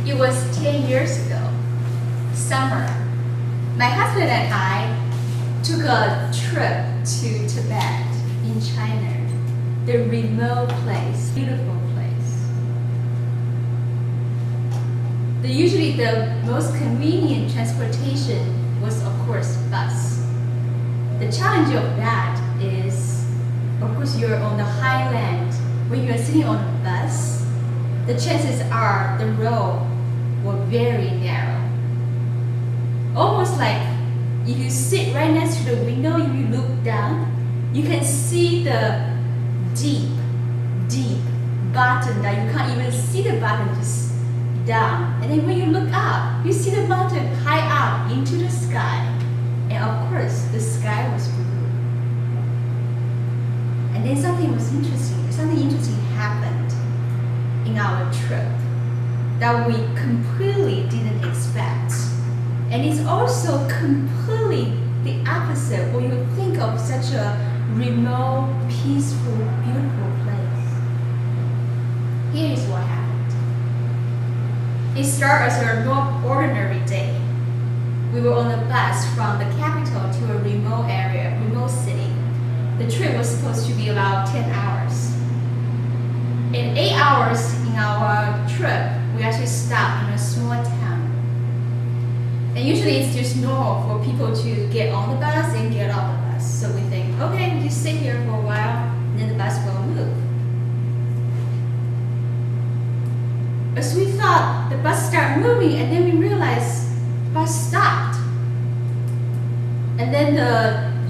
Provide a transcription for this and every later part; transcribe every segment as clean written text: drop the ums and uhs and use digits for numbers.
It was 10 years ago, summer. My husband and I took a trip to Tibet in China, the remote place, beautiful place. Usually the most convenient transportation was, of course, bus. The challenge of that is, of course, you're on the highland. When you're sitting on a bus, the chances are the road were very narrow. Almost like if you sit right next to the window, if you look down, you can see the deep bottom that you can't even see the bottom just down. And then when you look up, you see the mountain high up into the sky. And of course, the sky was blue. And then something interesting happened in our trip that we completely didn't expect. And it's also completely the opposite when you think of such a remote, peaceful, beautiful place. Here is what happened. It started as a not ordinary day. We were on a bus from the capital to a remote area, remote city. The trip was supposed to be about 10 hours. In 8 hours in our trip, we actually stopped in a small town. And usually it's just normal for people to get on the bus and get off the bus. So we think, okay, we just sit here for a while, and then the bus will move. As we thought, the bus started moving, and then we realized the bus stopped. And then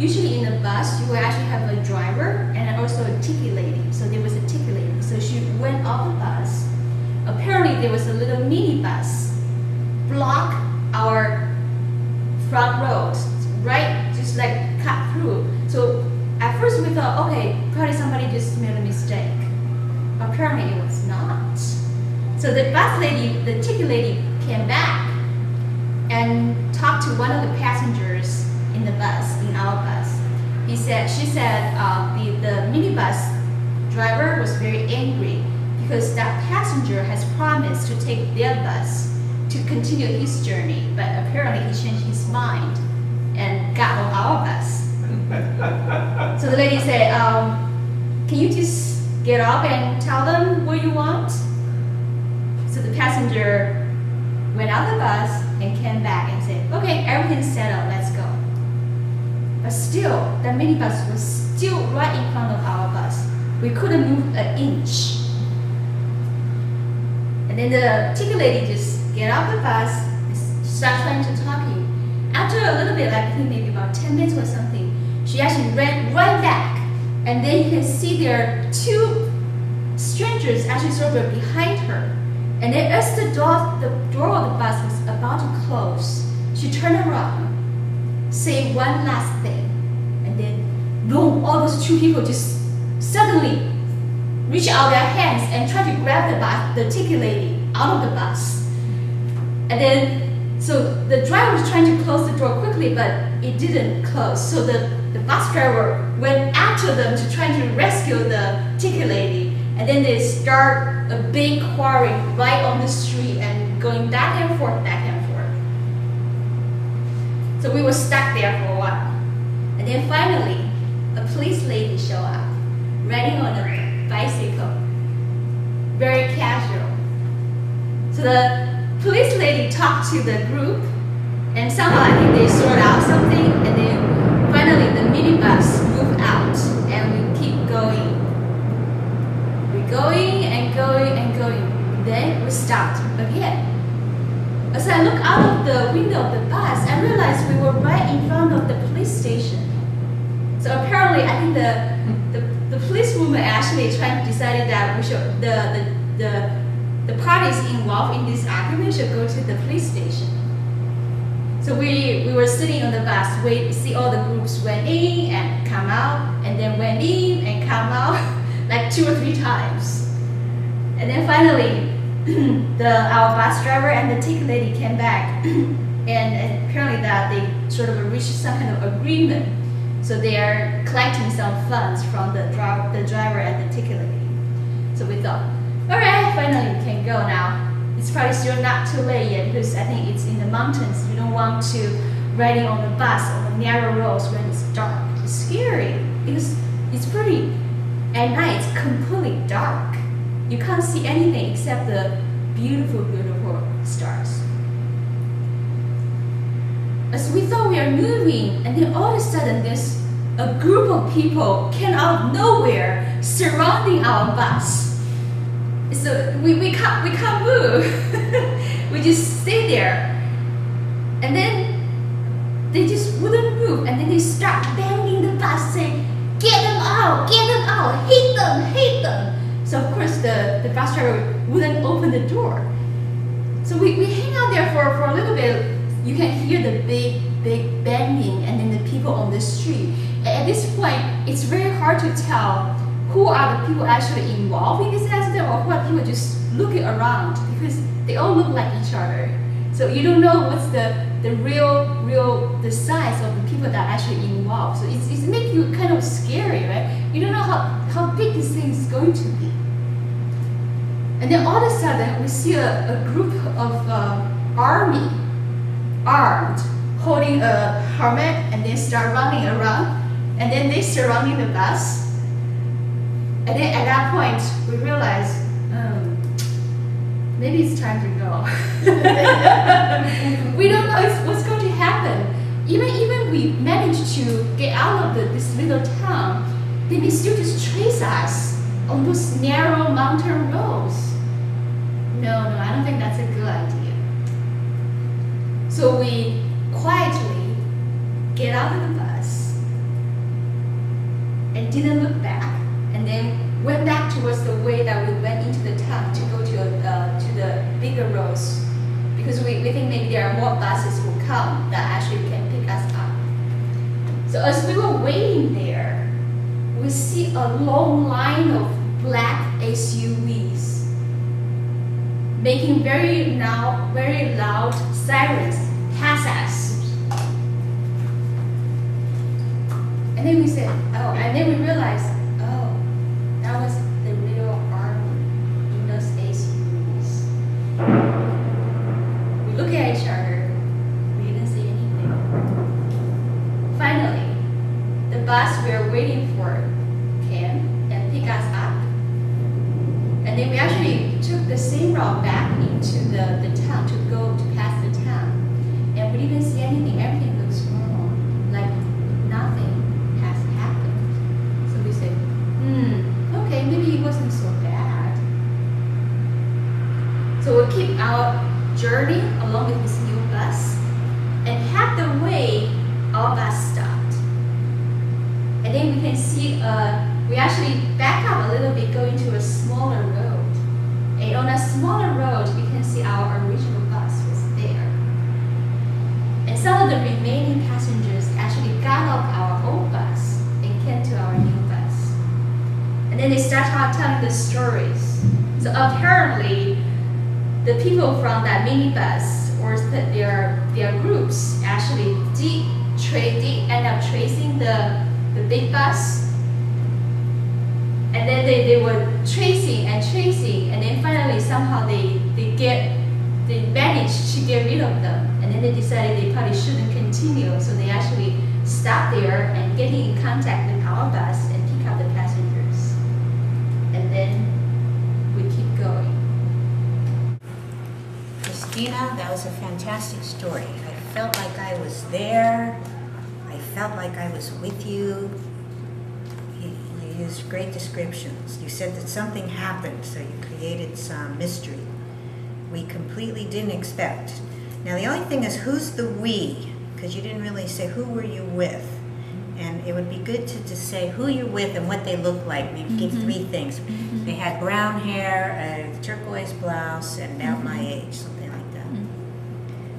usually in the bus, you will actually have a driver and also a ticket lady. So there was a ticket lady. So she went off the bus. Apparently there was a little minibus block our front road, right? Just like cut through. So at first we thought, okay, probably somebody just made a mistake. Apparently it was not. So the bus lady, the ticket lady came back and talked to one of the passengers in the bus, in our bus. She said the minibus driver was very angry because that passenger has promised to take their bus to continue his journey, but apparently he changed his mind and got on our bus. So the lady said, can you just get up and tell them what you want? So the passenger went out the bus and came back and said, okay, everything's settled, let's go. But still, the minibus was still right in front of our bus. We couldn't move an inch. And then the ticket lady just get off the bus and start trying to talk to you. After a little bit, like I think maybe about 10 minutes or something, she actually ran right back. And then you can see there are two strangers actually sort of behind her. And then as the door of the bus was about to close, she turned around, say one last thing, and then boom, all those two people just suddenly reach out their hands and try to grab the ticket lady out of the bus. And then, so the driver was trying to close the door quickly, but it didn't close. So the bus driver went after them to try to rescue the ticket lady. And then they start a big quarry right on the street and going back and forth, back and forth. So we were stuck there for a while. And then finally, a police lady showed up, riding on a bicycle, very casual. So the police lady talked to the group, and somehow I think they sorted out something, and then finally the minibus moved out, and we keep going. We're going and going and going. Then we stopped again. As I look out of the window of the bus, I realized we were right in front of the police station. So apparently, I think the policewoman actually decided that we should the parties involved in this argument should go to the police station. So we were sitting on the bus, see all the groups went in and come out, and then went in and come out like 2 or 3 times. And then finally, our bus driver and the ticket lady came back, and apparently that they sort of reached some kind of agreement. So they are collecting some funds from the driver and the ticket lady. So we thought, all right, finally we can go now. it's probably still not too late yet because I think it's in the mountains. You don't want to riding on the bus on the narrow roads when it's dark. It's scary because it's pretty, at night it's completely dark. You can't see anything except the beautiful, beautiful stars. As we thought we were moving, and then all of a sudden there's a group of people came out of nowhere surrounding our bus. So we can't move. We just stay there. And then they just wouldn't move, and then they start banging the bus saying, get them out, hit them. So of course the bus driver wouldn't open the door. So we hang out there for a little bit. You can hear the big banging and then the people on the street. At this point, it's very hard to tell who are the people actually involved in this accident or who are people just looking around because they all look like each other. So you don't know what's the real size of the people that are actually involved. So it makes you kind of scary, right? You don't know how big this thing is going to be. And then all of a sudden, we see a group of army armed, holding a helmet, and then start running around, and then they surrounding the bus. And then at that point, we realized, maybe it's time to go. We don't know what's going to happen. Even we managed to get out of this little town, they may still just trace us on those narrow mountain roads. No, I don't think that's a good idea. So we quietly get out of the bus and didn't look back, and then went back towards the way that we went into the town to go to the bigger roads, because we think maybe there are more buses will come that actually can pick us up. So as we were waiting there, we see a long line of black SUVs making very loud sirens pass us. And then we said, oh, and then we realized, oh, that was the real army in those SUVs. We look at each other, we didn't see anything. Finally, the bus we were waiting for came and picked us up. And then we actually took the same route back into the town to go to pass the town. And we didn't see anything. Everything looks normal. Like nothing has happened. So we said, okay, maybe it wasn't so bad. So we keep our journey along with this new bus. And half the way, our bus stopped. And then we can see, we actually back up a little bit, going to a smaller road. And on a smaller road, we can see our original bus was there. And some of the remaining passengers actually got off our old bus and came to our new bus. And then they started telling the stories. So apparently, the people from that minibus or their groups actually did end up tracing the big bus. And then they were tracing, and then finally somehow they managed to get rid of them. And then they decided they probably shouldn't continue, so they actually stopped there and getting in contact with our bus and pick up the passengers. And then we keep going. Christina, that was a fantastic story. I felt like I was there. I felt like I was with you. You used great descriptions. You said that something happened, so you created some mystery we completely didn't expect. Now the only thing is, who's the we? Because you didn't really say who were you with. And it would be good to just say who you're with and what they look like. Maybe give three things. They had brown hair, a turquoise blouse, and about my age, something like that.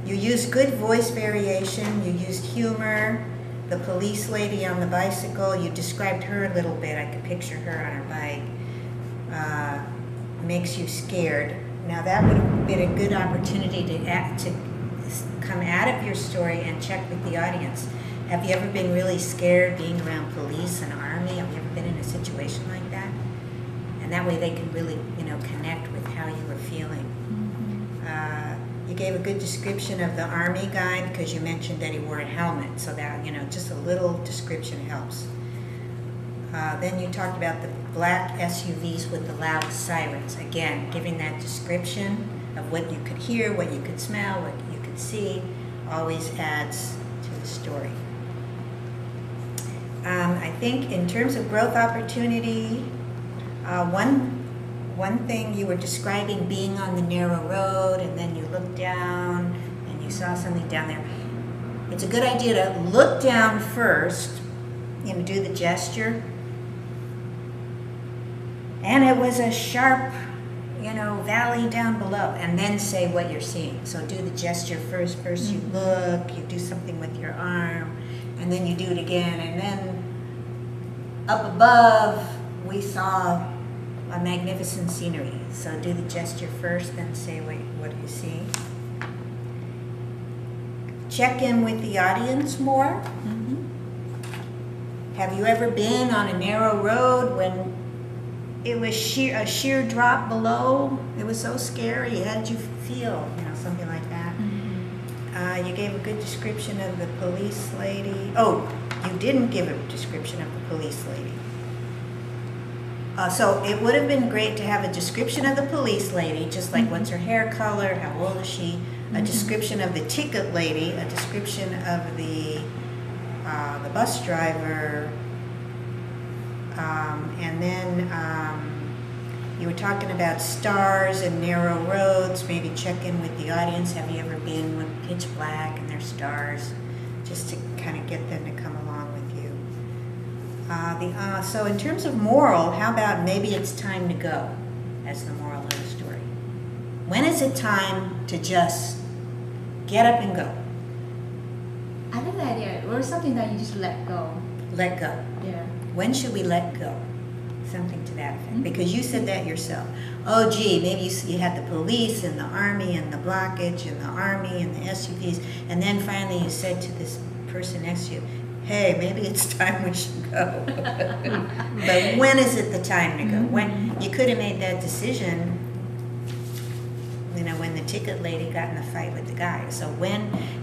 You used good voice variation. You used humor. The police lady on the bicycle, you described her a little bit. I could picture her on her bike. Makes you scared. Now that would have been a good opportunity to come out of your story and check with the audience. Have you ever been really scared being around police and army? Have you ever been in a situation like that? And that way they can really, connect with how you were feeling. gave a good description of the Army guy because you mentioned that he wore a helmet, so that, you know, just a little description helps. Then you talked about the black SUVs with the loud sirens. Again, giving that description of what you could hear, what you could smell, what you could see, always adds to the story. I think in terms of growth opportunity, one thing you were describing being on the narrow road and then you looked down and you saw something down there. It's a good idea to look down first, you know, do the gesture. And it was a sharp, you know, valley down below, and then say what you're seeing. So do the gesture first. First you look, you do something with your arm, and then you do it again. And then up above, we saw a magnificent scenery. So do the gesture first, then say what you see. Check in with the audience more. Have you ever been on a narrow road when it was a sheer drop below? It was so scary. How did you feel? You know, something like that. You gave a good description of the police lady. Oh, you didn't give a description of the police lady. So it would have been great to have a description of the police lady, just like what's her hair color, how old is she, a description of the ticket lady, a description of the bus driver, and then you were talking about stars and narrow roads. Maybe check in with the audience. Have you ever been when pitch black and there's stars? Just to kind of get them to come along with you. So in terms of moral, how about maybe it's time to go as the moral of the story? When is it time to just get up and go? I like the idea. Or something that you just let go. Let go. Yeah. When should we let go? Something to that effect. Because you said that yourself. Oh, gee, maybe you had the police and the army and the blockage and the army and the SUVs, and then finally you said to this person next to you, hey, maybe it's time we should go. But when is it the time to go? When you could have made that decision, you know, when the ticket lady got in a fight with the guy. So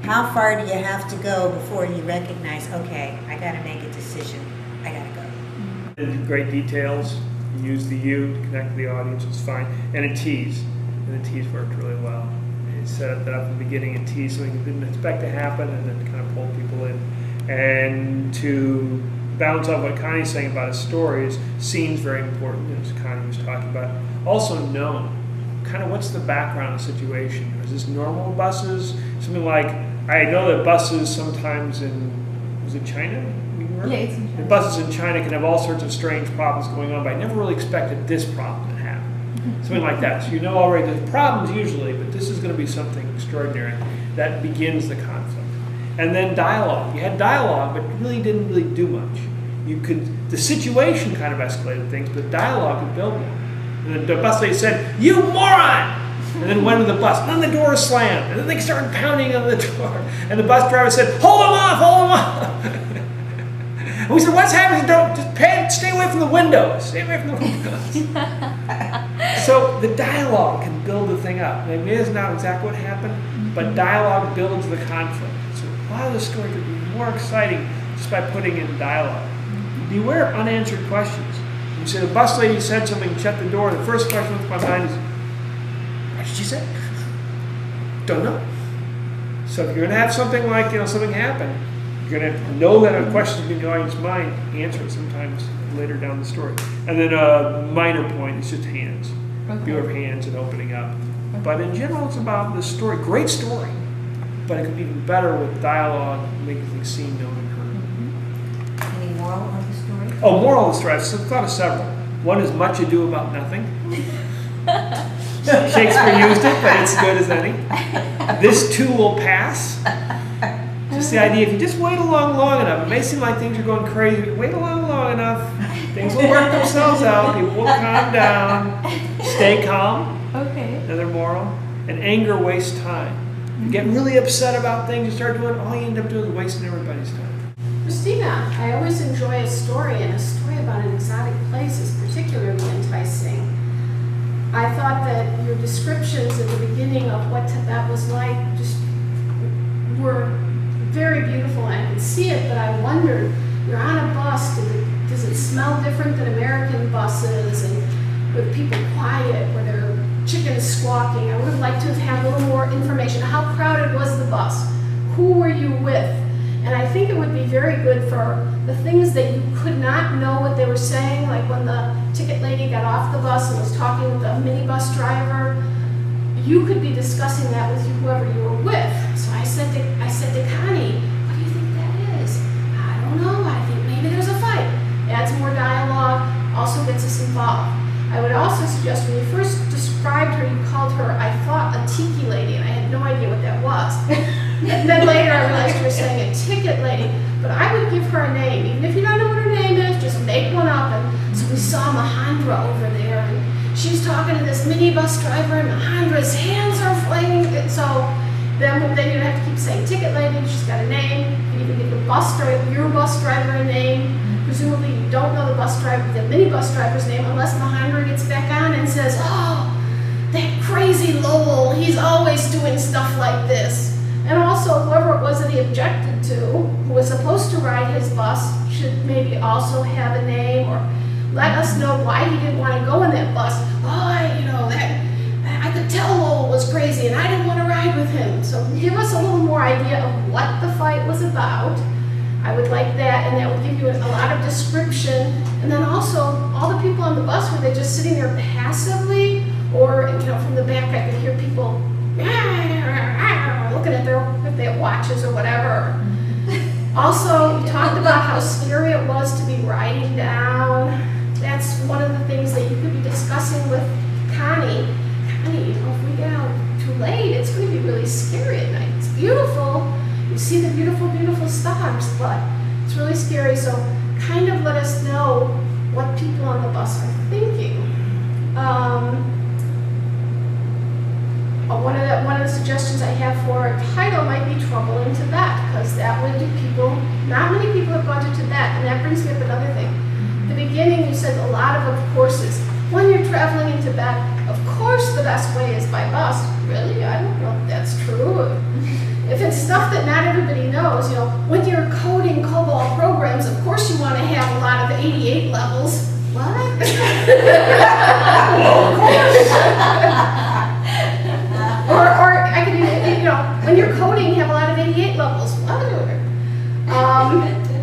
how far do you have to go before you recognize, okay, I got to make a decision. I got to go. Great details. You use the you to connect to the audience, which is fine. And a tease. And the tease worked really well. It set that up in the beginning and tease something you didn't expect to happen and then kind of pull people in. And to balance out what Connie's saying about his stories, scene's very important, as Connie was talking about. Also known. Kind of what's the background of the situation? Is this normal buses? Something like, I know that buses sometimes was it China? Yeah, it's in China. The buses in China can have all sorts of strange problems going on, but I never really expected this problem to happen. Something like that. So you know already there's problems usually, but this is going to be something extraordinary that begins the conflict. And then dialogue. You had dialogue, but really didn't really do much. The situation kind of escalated things, but dialogue could build one. And the bus lady said, "You moron!" And then went to the bus. And then the door slammed. And then they started pounding on the door. And the bus driver said, "Hold them off! Hold them off!" And we said, "What's happening? Stay away from the windows. Stay away from the windows." So the dialogue can build the thing up. Maybe it's not exactly what happened, but dialogue builds the conflict. So a lot of the story could be more exciting just by putting in dialogue. Beware of unanswered questions. You say the bus lady said something, shut the door, and the first question that comes to my mind is, what did she say? Don't know. So if you're going to have something like, something happen, you're going to know that a question in the audience's mind, answer it sometimes later down the story. And then a minor point is just hands. Okay. View of hands and opening up. Okay. But in general, it's about the story. Great story. But it could be even better with dialogue, making things seen, known, and heard. Any moral of the story? Oh, moral of the story. I've thought of several. One is much ado about nothing. Shakespeare used it, but it's good as any. This too will pass. Just the idea, if you just wait along long enough, it may seem like things are going crazy, but wait along long enough, things will work themselves out, people will calm down, stay calm, Okay. another moral, and anger wastes time. You get really upset about things, you start doing, all you end up doing is wasting everybody's time. Christina, I always enjoy a story, and a story about an exotic place is particularly enticing. I thought that your descriptions at the beginning of what Tibet was like just were very beautiful, and I could see it, but I wondered, you're on a bus, does it smell different than American buses, and were the people quiet, were there chickens squawking? I would have liked to have had a little more information. How crowded was the bus? Who were you with? And I think it would be very good for the things that you could not know what they were saying, like when the ticket lady got off the bus and was talking with the minibus driver, you could be discussing that with whoever you were with. So I said to Connie, what do you think that is? I don't know, I think maybe there's a fight. Adds more dialogue, also gets us involved. I would also suggest when you first described her, you called her, I thought, a tiki lady, and I had no idea what that was. And then later I realized you were saying a ticket lady, but I would give her a name. Even if you don't know what her name is, just make one up. And so we saw Mahendra over there, and she's talking to this minibus driver, and Mahendra's hands are flaming. And so then you don't have to keep saying ticket lady, she's got a name. You can even give your bus driver a name. Presumably you don't know the minibus driver's name unless Mahendra gets back on and says, oh, that crazy Lowell, he's always doing stuff like this. And also, whoever it was that he objected to, who was supposed to ride his bus, should maybe also have a name, or let us know why he didn't want to go in that bus. Oh, I could tell Lowell was crazy and I didn't want to ride with him. So give us a little more idea of what the fight was about. I would like that, and that would give you a lot of description. And then also, all the people on the bus, were they just sitting there passively? Or, from the back I could hear people looking at their watches or whatever. Also, you talked about how scary it was to be riding down. That's one of the things that you could be discussing with Connie. Connie, if we get out too late, it's going to be really scary at night. It's beautiful. You see the beautiful, beautiful stars, but it's really scary. So kind of let us know what people on the bus are thinking. One of the suggestions I have for a title might be Trouble in Tibet, because that would do not many people have gone to Tibet, and that brings me up another thing. At the beginning you said a lot of courses. When you're traveling in Tibet, of course the best way is by bus. Really? I don't know if that's true. If it's stuff that not everybody knows, when you're coding COBOL programs, of course you want to have a lot of 88 levels. What? Of course. Or I could, when you're coding, you have a lot of 88 levels. What?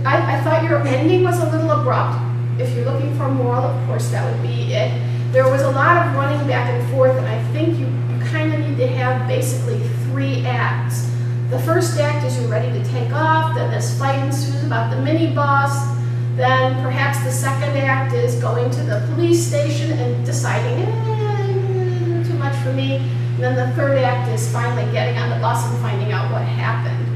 I thought your ending was a little abrupt. If you're looking for a moral, of course that would be it. There was a lot of running back and forth, and I think you kind of need to have basically 3 acts. The first act is you're ready to take off, then this fight ensues about the minibus, then perhaps the second act is going to the police station and deciding, too much for me. And then the third act is finally getting on the bus and finding out what happened.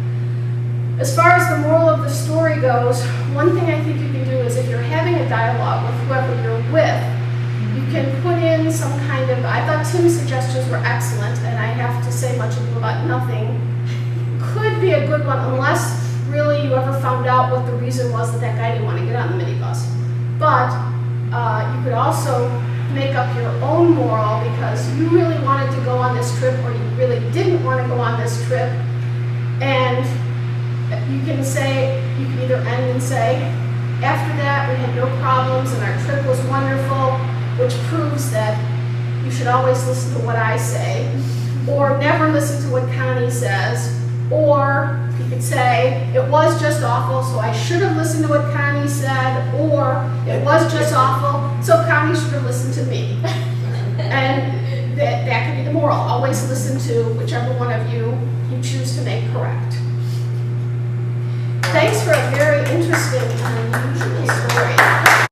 As far as the moral of the story goes, one thing I think you can do is if you're having a dialogue with whoever you're with, you can put in some kind of, I thought Tim's suggestions were excellent, and I have to say much ado about nothing. Could be a good one unless really you ever found out what the reason was that guy didn't want to get on the minibus. But you could also make up your own moral because you really wanted to go on this trip or you really didn't want to go on this trip, and you can either end and say, after that we had no problems and our trip was wonderful, which proves that you should always listen to what I say, or never listen to what Connie says, or you could say, it was just awful, so I should have listened to what Connie said, or it was just awful, so Connie should have listened to me. And that could be the moral. Always listen to whichever one of you choose to make correct.